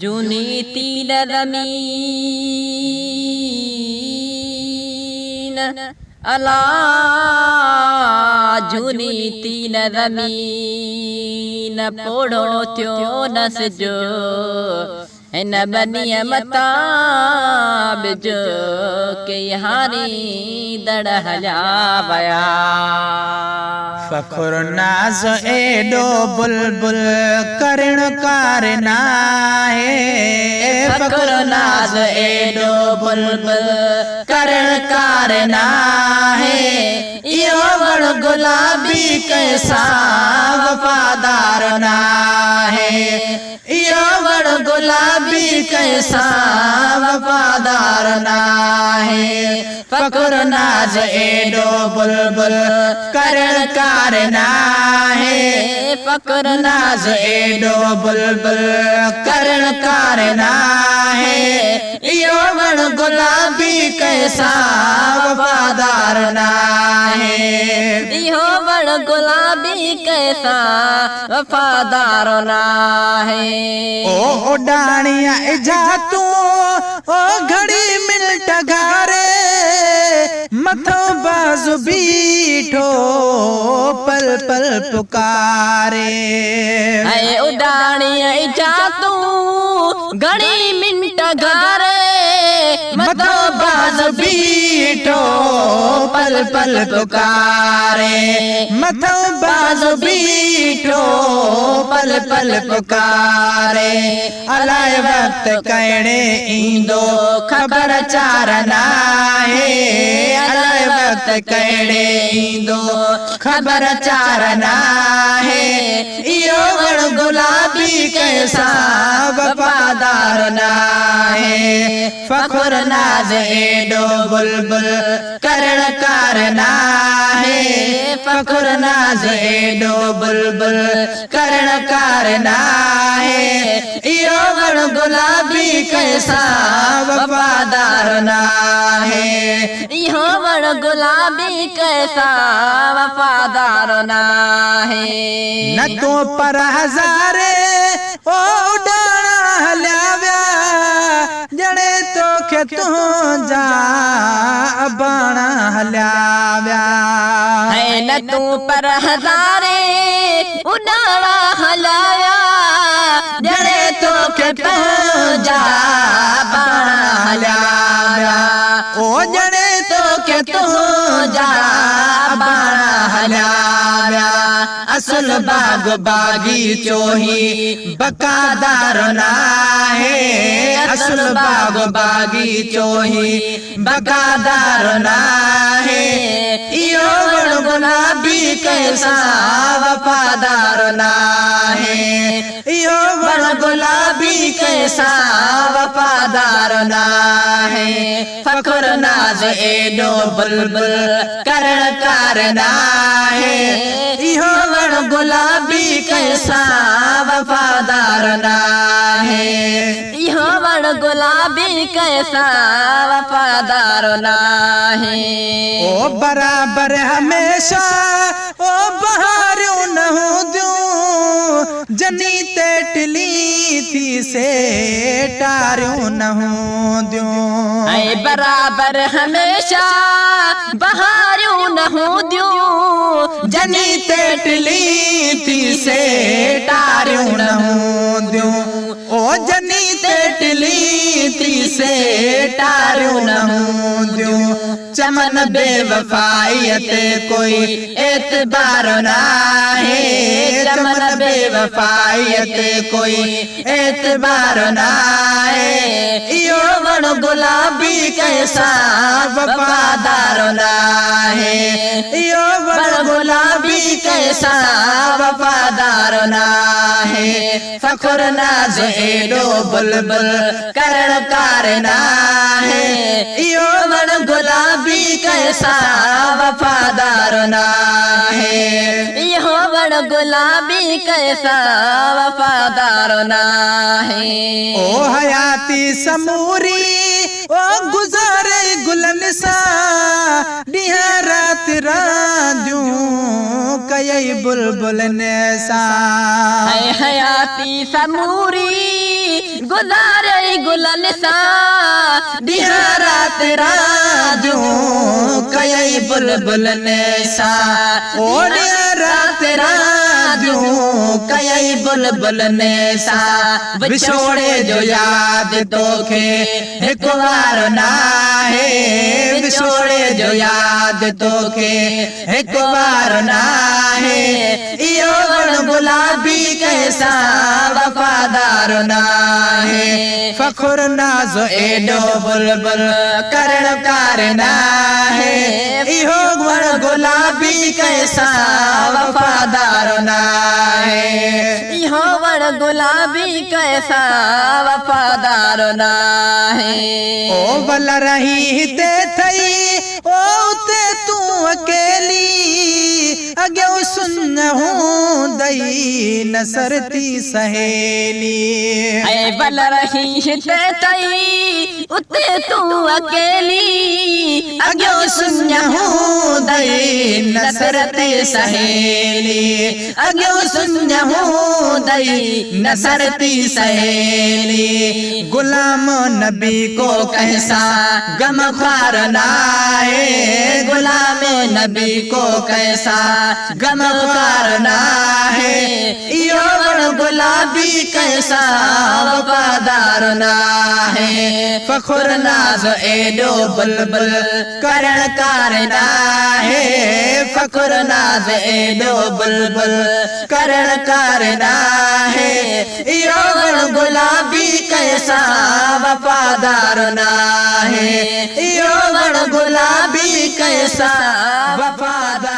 जूनी तीन ज़मीन अला जूनी तीन ज़मीन पोड़ो थियो नस जो हिन बनीअ मताब जो के हारी दड़ हलिया वया फ़ख्र नाज़ एडो बुलबुल करण कारना है। फ़ख्र नाज़ एडो बुलबुल करण कारना है। इहो वण गुलाबी कैसा वफादार ना है। इहो वण गुलाबी कैसा वफादार ना है। फ़ख्र नाज़ एडो बुलबुल करण कारना है। फ़ख्र नाज़ एडो बुलबुल करण कारना है। इहो वण गुलाबी कैसा वफादार ना है। इहो वण गुलाबी कैसा वफादार ना है। ओ डाणिया जा तू ओ घड़ी मिनट गारे मथो बाजू बीठो पल पल पुकारे। ऐ उडाणी जा तू घड़ी मिनट गारे मथो बाजू बीठो पल पल पुकारे। मथो बाजू बीठो पल पल पुकारे। अलाए वक्त कहिड़े ईंदो ख़बर चारना है। अलाए वक्त कहिड़े ईंदो ख़बर चारना है। इहो वण गुलाबी कैसा वफादार ना है। फ़ख्र नाज़ एडो बुलबुल करण कारना है। फ़ख्र नाज़ एडो बुलबुल करण कारना है। इहो वण गुलाबी कैसा वफादार ना है। इहो वण गुलाबी कैसा वफादार ना है। न तो पर हज़ारे ओ डाणा हलिया विया जणे तोखे तुंहिंजा बाणा हलिया विया। न तू पर हज़ारे उडाणा हलाया जणे तोखे तुंहिंजा बाणा हलिया। ओ जणे तोखे तुंहिंजा बाणा हलिया। असल बाग बागीचो ही बकादार ना है। असल बाग बागीचो ही बकादार ना है। इहो वण गुलाबी कैसा वफादार ना है। इहो वण गुलाबी कैसा वफादार ना है। फ़ख्र नाज़ एडो बुलबुल करण कारना है। इहो वण गुलाबी कैसा वफादार ना है। इहो वण गुलाबी कैसा वफादार ना है। ओ बराबर हमेशा ओ बहारियों न हूंदियूं जनी ते टिली थी से टारियों न हूंदियूं। ऐ बराबर हमेशा बहारियों न हूंदियूं जनी ते टिली थी से टारियों न हूंदियूं। ओ जनी ते टिली थी से टारियों न हूंदियूं। चमन बेवफाईयत कोई एतबार ना है। चमन बेवफाईयत कोई एतबार ना है। इहो वण गुलाबी कैसा वफादार ना है। इहो वण गुलाबी कैसा वफादार ना है। फ़ख्र नाज़ एडो बुलबुल करण कारना है। इहो वण गुलाबी कैसा वफादार ना है। इहो वण गुलाबी कैसा वफादार ना है। ओ हयाती समूरी ओ गुज़ारे गुलन सा ॾींहं राति रांदियूं कयई बुलबुल ने सा। हयाती समूरी गुजारे गुलन सा दिया रात राजू कई बुलबुल ने सा ओ दिया रात राजू कई बुलबुल ने सा बिछोड़े जो याद तोखे एक बार ना है बिछोड़े जो याद तोखे एक बार ना है इयो वण गुलाबी कैसा वफादार ना है फखुर नाज़ो एडो बुलबुल करण कारना है इहो वण गुलाबी कैसा वफादार ना है इहो वण गुलाबी कैसा वफादार ना है ओ बल रही ते थई ओ ते तू अकेली अगे सुन हूं दई नसरती सहेली ऐ बल रही ते तई उते तू अकेली अग्यो सुन हूं दई नसरती सहेली अग्यो सुन हूं दई नसरती सहेली गुलाम नबी को कैसा गम ख्वार नाए गुलाम नबी को कैसा गम ख्वार नाए यो वण गुलाबी कैसा वफादार ना है फखुर नाज एडो बुलबुल करण कारना है फखुर नाज एडो बुलबुल करण कारना है यो वण गुलाबी कैसा वफादार ना है यो वण गुलाबी कैसा वफादार